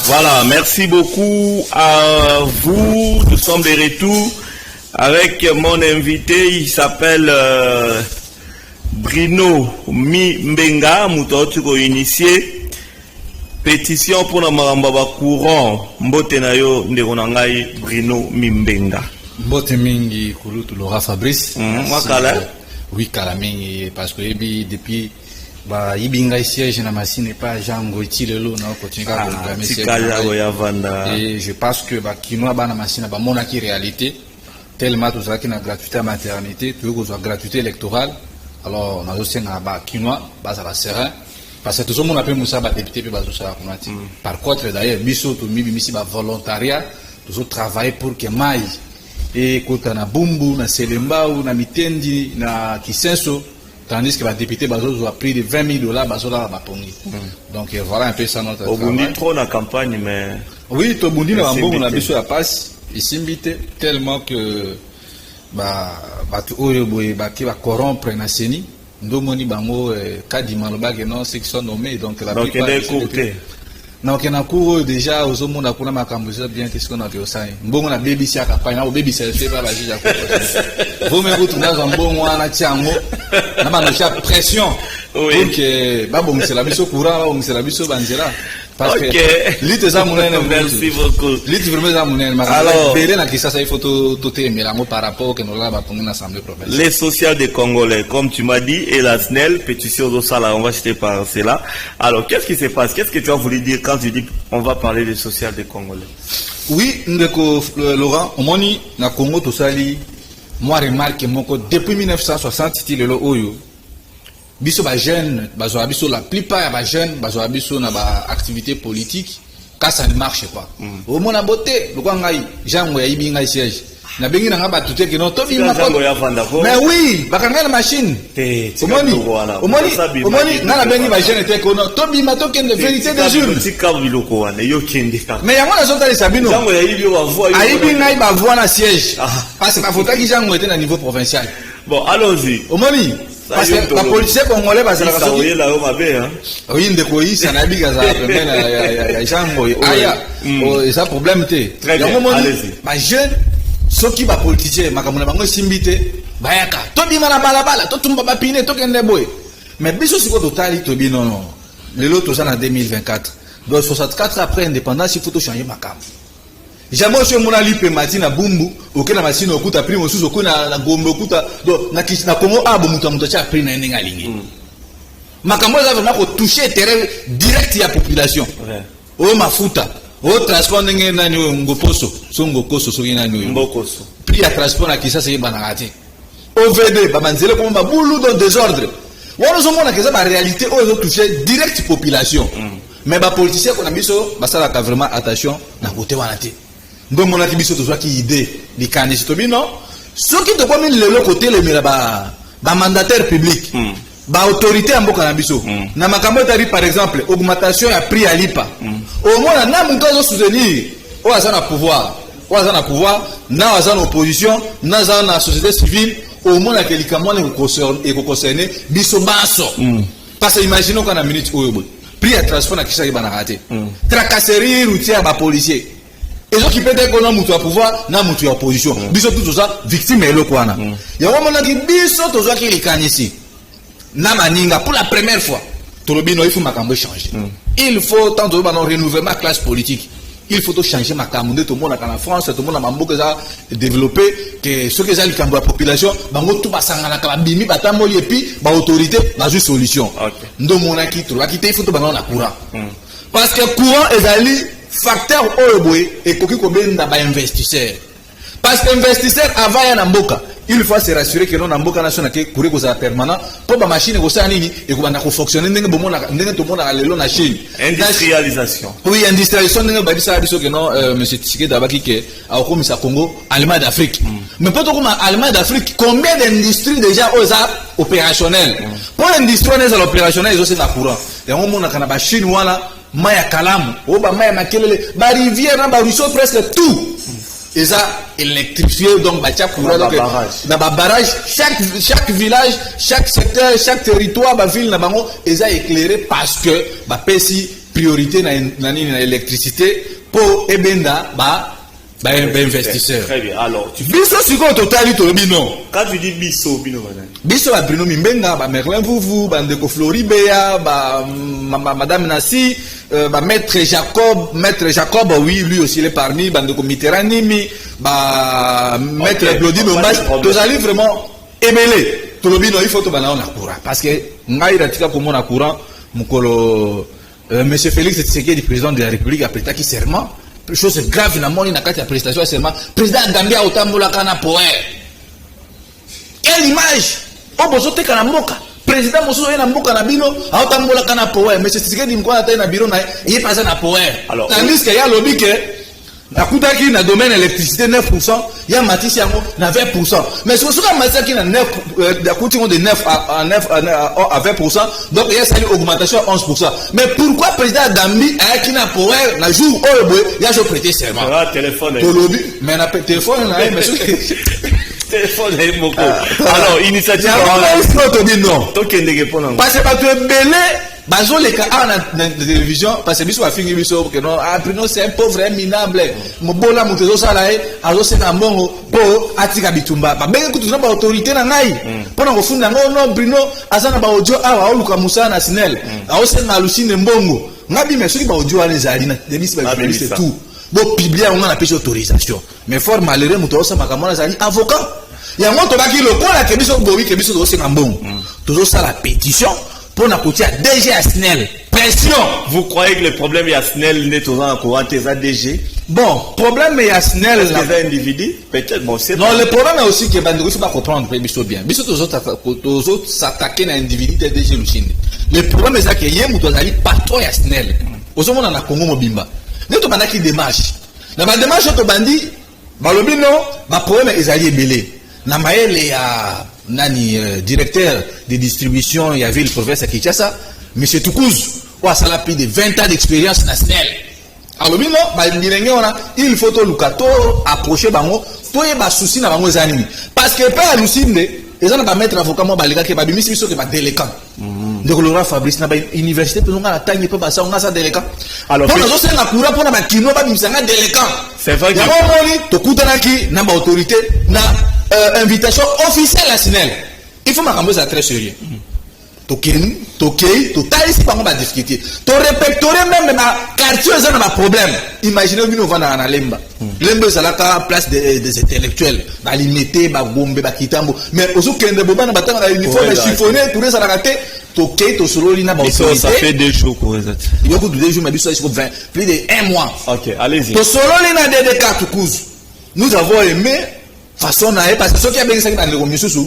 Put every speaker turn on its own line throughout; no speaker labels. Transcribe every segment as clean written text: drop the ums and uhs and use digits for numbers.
Voilà, merci beaucoup à vous. Nous sommes de retour avec mon invité. Il s'appelle Bruno Mimbenga. Moutoutuko initié. Pétition pour la Marambaba courant. Mbote na yo ndeko na ngai Bruno Mimbenga.
Mbote mingi kulutu Laura Fabrice.
Mwakala.
Oui, kala mingi parce que depuis ba ibinga siège na machine pas jango itilelo na continue ka programmer et je pense que ba kinoa ba na machine ba mona ki réalité tellement tout ça qui na gratuité à maternité tout que soit gratuité électorale alors na aussi na ba kinoa ba ça va serein parce que tout le monde appelle Moussa ba député pe ba tout ça konati par contre d'ailleurs biso to mibi misi ba volontariat tout travailler pour que mai et kota na bumbu na selemba ou na mitendi na kisenso. Tandis que les députés ont pris de $20,000 à Pongi. Donc voilà un peu ça notre travail.
Obundi trop dans la campagne, mais.
Oui, Tobundi on a vu sur la passe. Il s'invite tellement que qui va corrompre na seni. Ndomoni bango kadima lobage non ceux qui sont nommés donc la
plupart. Donc
donc na cour déjà aux hommes na kuna makambo bien qu'est-ce qu'on a fait au sein. Mbongo na baby si campagne na baby c'est fait par la juge. Vous me retrouvez dans un bon wana tiango. Na manocha pression.
Oui.
Donc bon c'est la biso courant, c'est la biso banzera. Parce que l'île za munene
merci beaucoup.
L'île vraiment za munene ma.
Alors,
bele na kisa ça il faut tout aimer l'amour par rapport que nous là va prendre l'assemblée provinciale.
Les sociaux des Congolais comme tu m'as dit et la SNEL pétition de Sala on va citer par cela. Alors qu'est-ce qui se passe? Qu'est-ce que tu as voulu dire quand tu dis on va parler des sociaux des Congolais?
Oui, ndeko Laurent, omoni na Congo to sali moi remarque moko depuis 1960 ti lelo oyo biso ba jeune bazo biso la plupart ba jeune bazo biso na ba activité politique quand ça ne marche pas au mona beauté lokwa ngai jango ya ibi ngai siège na bengi na ngaba tuté que non to bi ma mais oui bakanga na machine omoni na bengi ba jeune te ko non to bi ma to kende vérité des jours mais yango na zota les sabino
jango ya ibi wa voix
ibi ngai ba voix na siège parce que faut ki jango était na niveau provincial.
Bon allons-y
omoni parce que la police congolais va se la
faire oui là au mabe hein
oui ndeko yi ça na biga za pembeni ya jango aya et ça problème té
allez-y
ba jeune soki ba politicien makamuna bango simbité bayaka to bima na balabala to tumba ba pine to kende boy mais biso siko totali to bi non lelo to ça na 2024 donc 64 après indépendance il faut to changer makam jamais chez mon ali pe matina bumbu okena masino okuta primo suso kuna na gombe okuta do na kishina Congo abo muta cha prix na ndinga lingi makambo za vraiment ko toucher terrain direct ya population o mafuta o transport ndenge nani ngoposo so ngokoso so ina nyo
ngokoso
prix ya transport na kisasa yeba na ati OVD ba manzele ko ba boulou dans désordre wona zo mona keza ba réalité o zo toucher direct population mais ba politicien ko na biso ba sala ka vraiment attention na côté wana te ndo mona ki biso to zwa ki idée li kanisi to bino soki to komi lelo côté le mira ba mandataire public ba autorité amboka na biso na makambo tari par exemple augmentation ya prix ya lipa au moins na muto zo soutenir o azana pouvoir na azana opposition na azana société civile au moins que likamone ko concerner biso baso parce que imaginons qu'on a minute oyo boy prix ya transport na kisha bana raté tracasserie routière ba policier et ceux qui peut être qu'on a mutu à pouvoir na mutu à opposition biso tout ça victime elo kwana ya wamona ki biso to zo ki likanisi na maninga pour la première fois tolobino il faut makambo changer il faut tant de renouveler ma classe politique il faut tout changer makambo de tout le monde en France tout le monde a mambo que ça développer que ce que ça li kambo la population bango tout basangana ka bimi batambo yepi ba autorité ba ju solution ndo mona ki to ki te faut to bango na courant parce que courant ezali facteur oyoboy et koki ko benda ba investisseur parce que investisseur avant ya na mboka il faut se rassurer que non na mboka national ke kuri ko za permanent pour ba machine ko sa nini et ko bana ko fonctionner ndenge bomona ndenge to mona lelo na Chine
industrialisation
oui industrialisation ndenge ba bisa biso que non monsieur Tshisekedi dabaki ke a ko misa Congo allemand d'Afrique mais pour to comme allemand d'Afrique combien d'industries déjà aux opérationnelles pour l'industrie n'est opérationnelle ils ont c'est courant et on mona kana ba Chine wala maya kalamu o ba maya makelele ba rivière na ba ruisseau presque tout et ça électrifié donc ba tia courant donc na ba barrage chaque village chaque secteur chaque territoire ba ville na bango et ça éclairé parce que ba pesi priorité na nini na électricité pour ebenda ba investisseur.
Très bien. Alors,
biso siko totali to bino.
Quand tu dis biso bino madame.
Biso ba Bruno Mimbenga ba Merlin Vuvu ba Ndeko Floribea ba madame Nassi ba maître Jacob, oui, lui aussi il est parmi ba Ndeko Mitterrandimi ba maître Claudine Ombas, tozali vraiment émêlé. Tolobino il faut to bana na courant parce que ngai ratika ko mona courant mukolo monsieur Félix Tshisekedi président de la République a prêté serment. Chose grave na moni na kati ya prestation serment président Gambia otambola kana poer. Quelle image o bozo te kana mboka président mosusu na mboka na bino otambola kana poer monsieur Tshisekedi mkwana ta na bureau na yé passé na poer. Tandis que ya lobi que na kutaki na domaine électricité 9%, ya matisi yango na 20%. Mais si on matisi na 9 de 9 à 20%, donc il y a une augmentation à 11%. Mais pourquoi le président Gambi a qui na power na jour où il y a prêté serment?
Téléphone.
Mais na téléphone na mais
téléphone est moko. Alors initiative
non. Parce que tu es belé bazo les cas na télévision parce que biso a fini biso que non Bruno c'est un pauvre minable mobola mutezo sala azo se na mbongo po atika bitumba ba benga kutu na ba autorité na ngai pona ko funda no Bruno azana ba audio awa oluka musana na Snell azo se na Lucine mbongo ngabi mais soki ba audio ala zali na debisi ba c'est tout bo publier on a pêché autorisation mais fort malheureux muto sa makamona zali avocat ya moto baki lokola ke biso bowi ke biso zo se na mbongo tozo sala pétition pour na côté DG Snell pression.
Vous croyez que le problème est à Snell n'est toujours en courant tes DG?
Bon, problème est à Snell
là. Les individus peut-être bon c'est.
Non, le problème est aussi que Bandeko faut pas comprendre biso bien. Biso tous autres s'attaquer à individu DG Lucinde. Le problème est ça que yé muto zali patron ya Snell. Ozo mona na Congo mobimba. Neto bandaki démarche. Na ba démarche to bandi balobi non, ba problème ezali ebelé. Na maele ya nani directeur de distribution ya ville province à Kinshasa monsieur Toukouz ou a sala plus de 20 ans d'expérience na Snell. Alors bino ba ndilenge ona il faut to lukato approcher bango to ye ba souci na bango zanimi parce que pa Lucinde ezana ba mettre avocat mo balika ke ba bimisi biso ke ba déléquent. Donc Laurent Fabrice na ba université pe nga tangi pe ba sa nga sa déléquent. Alors pour nous c'est na courant pour na ba kino ba bimisa nga déléquent.
C'est vrai que
moni to kutanaki na ba autorité na invitation officielle à Snell. Il faut m'accompagner ça très sérieux. Token, ici par ma difficulté. To répertorier même ma quartier ça n'a problème. Imaginez nous va dans Lemba. Lemba c'est la place des intellectuels. Ba limité, ba bombe, ba kitambo. Mais aussi kende boba na batanga na uniforme chiffonné pour ça la rater. Toké to solo lina ba autorité.
Ça fait 2 jours pour ça.
Il y a beaucoup de 2 jours mais ça c'est 20 plus de 1 mois.
OK, allez-y.
To solo lina DDK Toukouz. Nous avons aimé façon na parce que ce qui a bien ça dans le misusu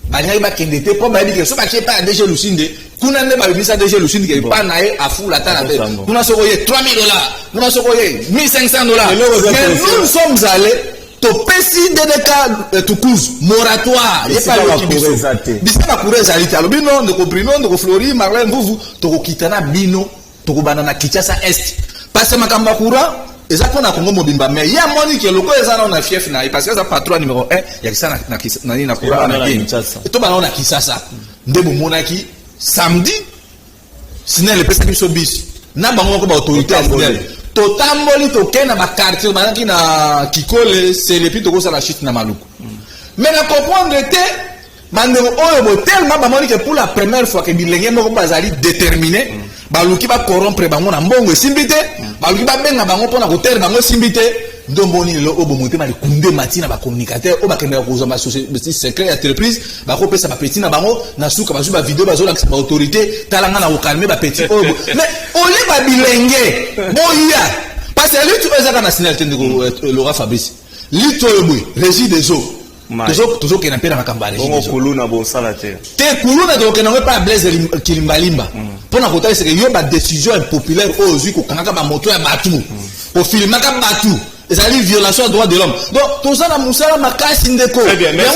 banya ba kendete po ba dire so ba ki pa DG Lucinde kuna ne ba bimisa DG Lucinde ke pa na e afu la tana te kuna so koye $3000 kuna so koye $1500 mais nous sommes allés to pesi DDK Toukouz moratoire il pas le kibiso bisa ba kureza liti alo bino ndeko Bruno ndeko Flori Marlène Vuvu to ko kitana bino to ko bana na Kinshasa Est parce que makamba courant eza kona Congo mobimba mais ya moni ke loko eza na fief na parce que ça patron numéro 1 ya kisana na courant na Kinshasa to bana na Kinshasa ndebo monaki samedi Snell le pesa biso bis na bango ko ba autorité Snell to tamboli to kena ba quartier banaki na Kikole c'est le pito ko ça la chute na Maluku mais na comprendre te mandemo oyo bo tellement ba moni ke pour la première fois que bilenge moko bazali déterminé baluki ba corrompre bango na mbongo simbité baluki ba benga bango pona ko terre bango simbité ndomboni lo obo moté ma kunde matina ba communicateur o ba kenda ko zoma société secret entreprise ba ko pesa ba petit na bango na suka ba vidéo ba zola ba autorité talanga na ko calmer ba petit obo mais ole ba bilenge boya parce que lui tu ezaka na Snell tendeko Laurent Fabrice lui to boy régie des eaux toujours qu'il n'a pas de campagne.
On kuluna bon salateur.
Te kuluna donc on n'a pas Blaise Kilimbalimba. Pour na côté c'est que yo ba décision impopulaire aux yeux ko kanaka ba moto ya batu. Au filmer ka batu. Et ça dit violation des droits de l'homme. Donc tout ça na musala makasi ndeko. Mais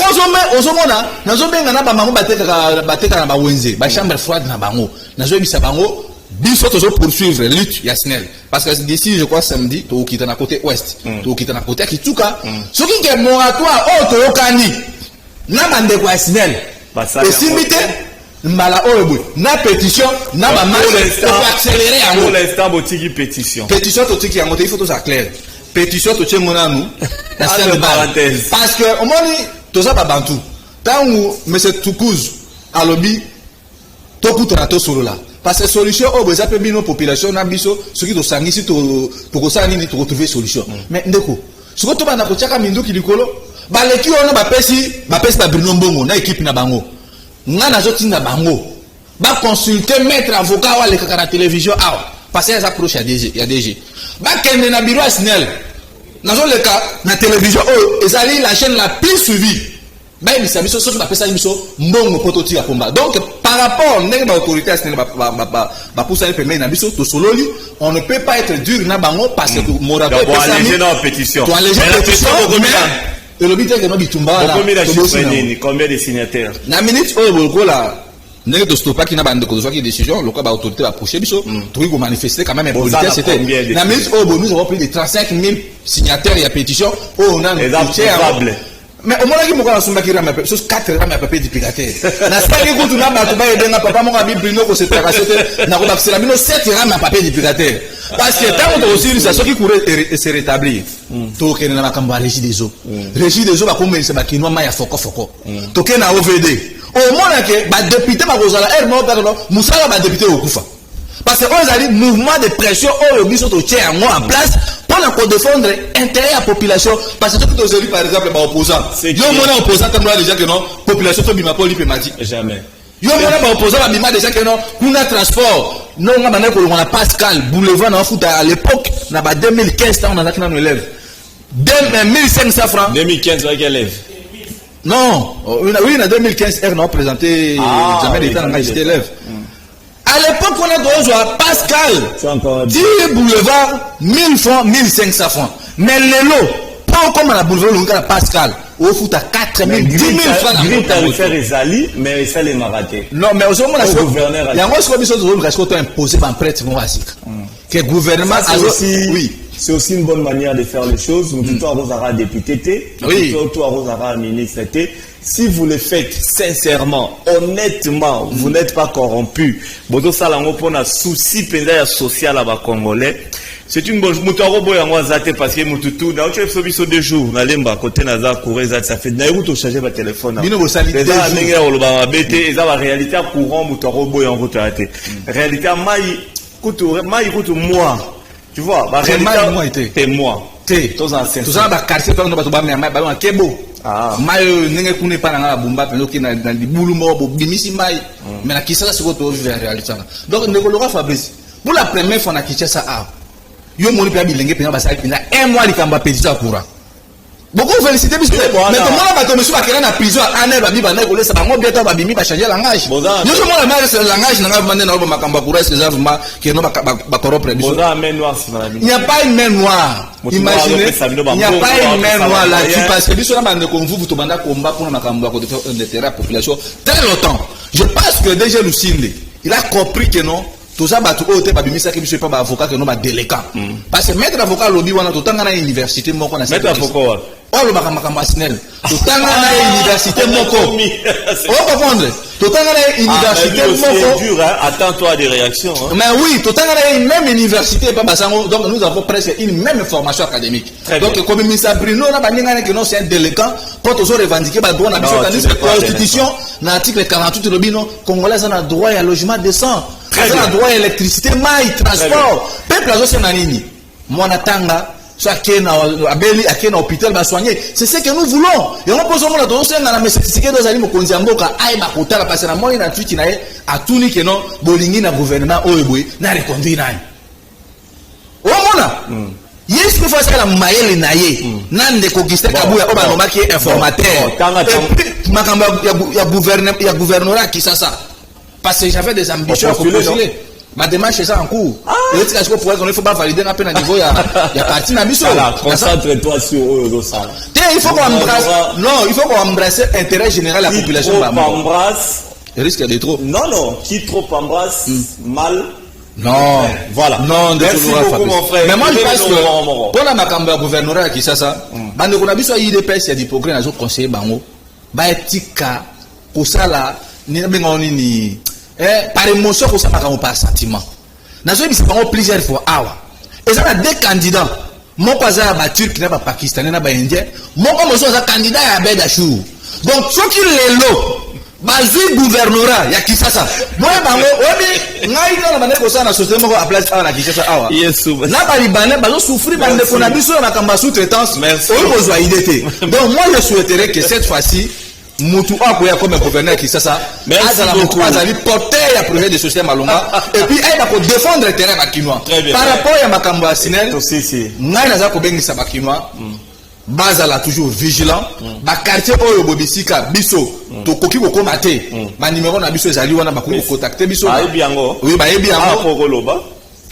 on zomona nazo benga na ba mamu bateka na ba wenze, ba chambre froide na bango. Nazo bisa bango biso toujours poursuivre lutte ya Snell parce que d'ici je crois samedi to kita na côté ouest to kita na côté Kituka soki ke moratoire o to yokani na bande kwa Snell et simité mbala oyo na pétition na ba marche pour accélérer en
pour l'instant botiki pétition
to tiki yango il faut tout ça clair pétition to tient monanu na
parenthèse
parce que au moni to ça ba bantu tangu monsieur Tukuz alobi to kutana to solo là parce que solution au besoin pe bino population na biso soki to sangisi to ko sala nini to trouver solution mais ndeko soko to bana ko tiaka minduki likolo ba leki ona ba pesi ba Bruno Mbongo na équipe na bango ngana zo tinda bango ba consulter maître avocat wa le kaka na télévision awa parce que ça approche ya DG ba kende na bureau SNEL nazo le ka na télévision oh ezali la chaîne la plus suivie ba ebisa biso so ba pesa biso mbongo poto tia komba donc par rapport ndenge ba autorité SNEL ba poussa permet na biso to sololi on ne peut pas être dur na bango parce que morato
pesa ni pétition
to alléger pétition et le but est que nous bitumba là
combien de signataires
na minute oyo bokola ndenge to stoppa ki na bande ko zo ki décision lokola ba autorité ba approcher biso to ko manifester quand même policier c'était na minute oyo nous avons pris de 35 000 signataires ya pétition on a mais au moins qui mo ko sumba ki rama pe so 4 rama papier duplicateur na saki ko tuna ba to ba edenga papa mo abi Bruno ko se terrasser na ko ba sela bino 7 rama papier duplicateur parce que tant que aussi ça qui courait se rétablir to ke na makambo ya régie des eaux ba komelisa ba kinwa ma ya foko to ke na OVD au moins que ba député ba kozala mo pardon musala ba député okufa parce que on a dit mouvement de pression au biso to tient en place pour défendre intérêt à la population parce que tout aujourd'hui par exemple ba opposant yo mona opposant comme déjà que non population to bima poli pématique
jamais
yo mona ba opposant ba bima déjà que non kuna transport non nga bana ko on a Pascal boulevard na foot à l'époque na ba 2015 on a na élève 1500 francs
2015 avec élève
non oui na 2015 R n'a présenté jamais d'état dans j'étais élève. À l'époque, on a donné à Pascal 10 boulevards, 1000 francs, 1500 francs. Mais les lots, pas comme on a boulevard à Pascal, au foot à 4000, 10 000 francs.
Grille tarifaire est ali, mais ça les m'a raté.
Non, mais au moment où gouverneur, il y a un autre imposé par un prêtre, que le gouvernement
a aussi. Oui. C'est aussi une bonne manière de faire les choses. Tout à député, tout à ministre. Si vous le faites sincèrement, honnêtement, vous n'êtes pas corrompu. Bodo salango pona souci social à Congolais. C'est une bonne parce que mututu na oche sobiso 2 jours na lemba côté naza courir ça fait na route changer ba téléphone.
Bino bo sali 2 jours.
La réalité courant mutaro boy en route até. Réalité mai route moi. Tu vois, bah réalité c'est moi.
Tous ça ba quartier to ba to ba mai ba kebo. Mai nenge kune pa na bumba pe loki na libulu mo bo bimisi mai. Mais na kisasa siko to vivre réalité. Donc ndeko loka Fabrice. Pour la première fois na Kinshasa yo moni pe bilenge pe na ba sali na un mois likamba pétition courant. Beaucoup féliciter bisou. Mais comment on va tomber sur la na prison ane ba biba na ko lesa ba mo bientôt ba bimi ba changer langage. Yo so mo la mère c'est langage na ba na ba makamba courant c'est ça vraiment que no ba corrompre bisou. Il n'y a pas une main noire. Imaginez, il n'y a pas une main noire là-dessus parce que bisou na ba ne ko vous to banda combat pour makamba ko de terrain population très longtemps. Je pense que déjà Lucinde, il a compris que non tout ça batu ote ba bimisa ke biso pa ba avocat que non ba déléquent parce que maître avocat lobby wana to tanga na université moko na
maître avocat
oh le makamba SNEL to tanga na université moko on comprendre to tanga na université moko
c'est dur hein attends-toi à des réactions hein.
Mais oui to tanga na même université pa basango donc nous avons presque une même formation académique donc comme Misa Bruno na ba ninga que non c'est un déléquent quand on revendiquer ba droit na biso la constitution na article 48 lobino congolais a droit à logement décent. On a droit à l'électricité, maï, transport. Peuple a aussi nani. Moi natanga, soit qui na abeli, qui na hôpital va soigner. C'est ce que nous voulons. Et on pose au monde dans ce na mais c'est que nous allons konziamboka aïe ba kota parce que na moi na tuki na a tuni que non bolingi na gouvernement oyeboy na reconduire nani. O mona. Yes que faut ça la maïle na ye. Nande ko kiste kabuya oba no maki informateur. Makamba ya gouverneur qui ça. Parce que j'avais des ambitions à postuler. Ma démarche est ça en cours. Et est-ce que il ne faut pas valider un peu à niveau, il y a parti dans mission.
Concentre-toi sur eux, ça.
Il faut qu'on embrasse. Non, il faut qu'on embrasse l'intérêt général de la population.
Qui trop embrasse.
Il risque d'être trop.
Non. Qui trop embrasse, mal.
Non.
Voilà.
Non,
merci beaucoup, mon frère.
Mais moi, je pense que pour la Makamba gouvernorat qui ça, bande qu'on a vu sur IDPS, il y a des progrès dans les autres conseillers, bango. Baetika, pour ça là. par émotion ko ça par sentiment. Nazo bi c'est pas plusieurs fois awa. Et ça a deux candidats. Mon cousin a turc na ba pakistanais na ba indien. Mon comme ça candidat ya Bedachou. Donc ceux qui les lot bazui gouvernorat ya Kisasa. Moi bango obi ngai na bana ko ça na société moko à place na Kisasa awa. Na ba libanais bazo souffrir bande ko na biso na kamba sous-traitance. On besoin idée. Donc moi je souhaiterais que cette fois-ci Moutou Akoya comme gouverneur Kisasa azali porter le projet de société Malonga et puis elle va défendre le terrain bakinois. Par rapport à makambo Sinel ngai naza ko bengisa bakinois bazala toujours vigilant ba quartier oyo bobisika biso to koki ko komate ba numéro na biso ezali wana bakoki ko contacter biso ba ebiango oui ba ebiango ko koloba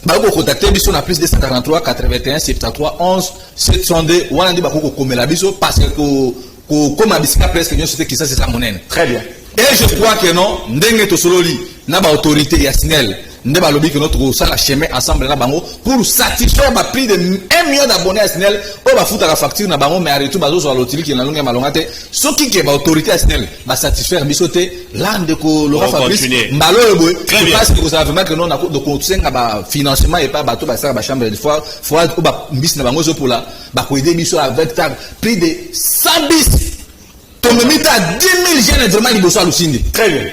ba ko contacter biso na plus 243 81 73 11 702 wana ndi bakoko komela biso parce que comme a bisika presque nous c'était qui ça c'est ça monnaie. Très bien. Et je crois que non ndenge to sololi na ba autorité ya Sinel nde ba lobby que notre ça la chemin ensemble na bango pour satisfaire ba prix de 1 million d'abonnés à Sinel o ba futa la facture na bango mais arrêtez bazo zo lotili qui na longa malongate ce qui ke ba autorité à Sinel ba satisfaire bisoté l'ande ko Laurent Fabrice mbalo ebo je pense que ça vraiment que non na de conseiller ba financement et pas bateau ba ça ba chambre de fois o ba mbisi na bango zo pour là ba ko aider biso avec prix de 100 bis. Ton limite à 10 000 jeunes vraiment liboso alusindi. Très bien.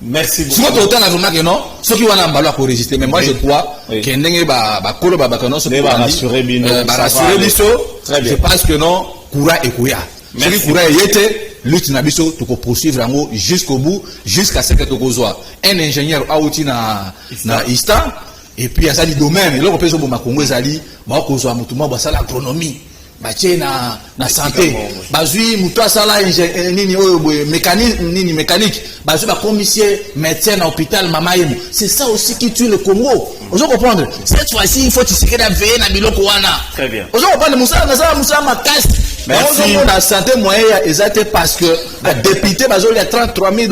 Merci beaucoup. Souvent autant la vraiment que non, ceux qui vont en balloir pour résister mais moi je crois que ndenge ba kolo ba kanon so ba rassurer bino. Ba rassurer biso. Je pense que non, courage et kuya. Merci courage yete lutte na biso to ko poursuivre ngo jusqu'au bout jusqu'à ce que to kozwa un ingénieur auti na Ista et puis à ça du domaine et là on peut so bo makongo ezali ba kozwa mutuma ba sala agronomie. Bache na santé bazui muto asala nini oyo mécanique bazui ba commissaire médecin à hôpital mama yemu c'est ça aussi qui tue le Congo. Vous comprendre cette fois-ci il faut tisser la veille na biloko wana. Très bien. Vous comprendre musa ma casse. Merci. On a santé moyen exact parce que député bazo il y a $33,000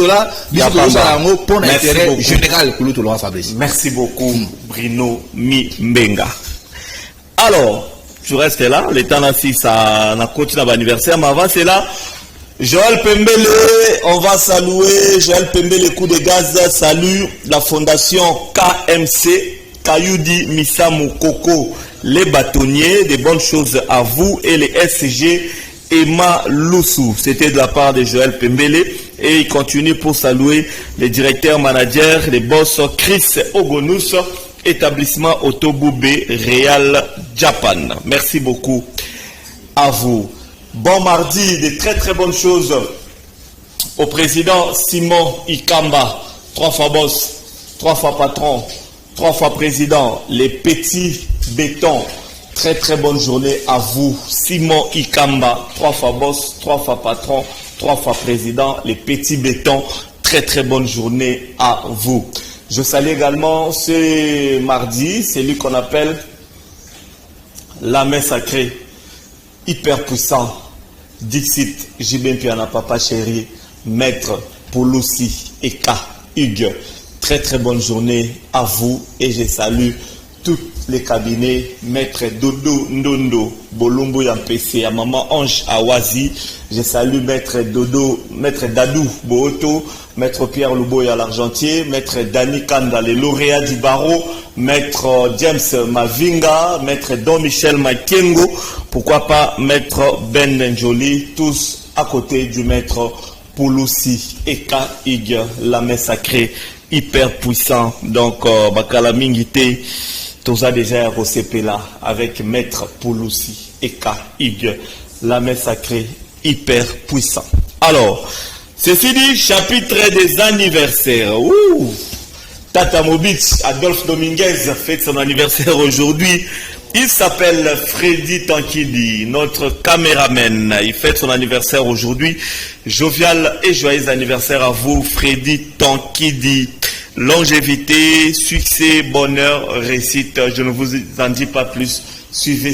biso pour l'intérêt général pour tout le Fabrice. Merci beaucoup Bruno Mimbenga. Alors tu restes là, le temps là, si ça n'a continué l'anniversaire, mais avant c'est là, Joël Pembele, on va saluer Joël Pembele, coup de gaz, salut la fondation KMC, Kayudi Misamu Koko, les bâtonniers, des bonnes choses à vous et les SG Emma Loussou, c'était de la part de Joël Pembele et il continue pour saluer les directeurs, managers, les boss Chris Ogonus, établissement Otoboube Real Japan. Merci beaucoup à vous. Bon mardi, de très très bonnes choses au président Simon Ikamba, 3 fois boss, 3 fois patron, 3 fois président, les petits bétons. Très très bonne journée à vous, Simon Ikamba, 3 fois boss, 3 fois patron, 3 fois président, les petits bétons. Très très bonne journée à vous. Je salue également ce mardi, c'est lui qu'on appelle la main sacrée, hyper puissant, Dixit, Jibin Piana, papa chéri, maître Pouloussi et K. Hugues. Très très bonne journée à vous et je salue tous les cabinets, maître Dodo Ndondo, Bolumbo Yampese, à maman Ange Awazi, je salue maître Dodo, maître Dadou Booto, maître Pierre Louboya l'Argentier, maître Dani Kanda, les lauréats du barreau, maître James Mavinga, maître Don Michel Makengo, pourquoi pas maître Ben Njoli, tous à côté du maître Pouloussi et Kaig, la main sacrée, hyper puissant. Donc, Bakala Mingite, Toza déjà ROCP là, avec maître Pouloussi et Kaig, la main sacrée, hyper puissant. Alors, ceci dit, chapitre des anniversaires. Ouh. Tata Mobitch, Adolphe Dominguez fête son anniversaire aujourd'hui. Il s'appelle Freddy Tankidi, notre caméraman. Il fête son anniversaire aujourd'hui. Jovial et joyeux anniversaire à vous, Freddy Tankidi. Longévité, succès, bonheur, réussite. Je ne vous en dis pas plus. Suivez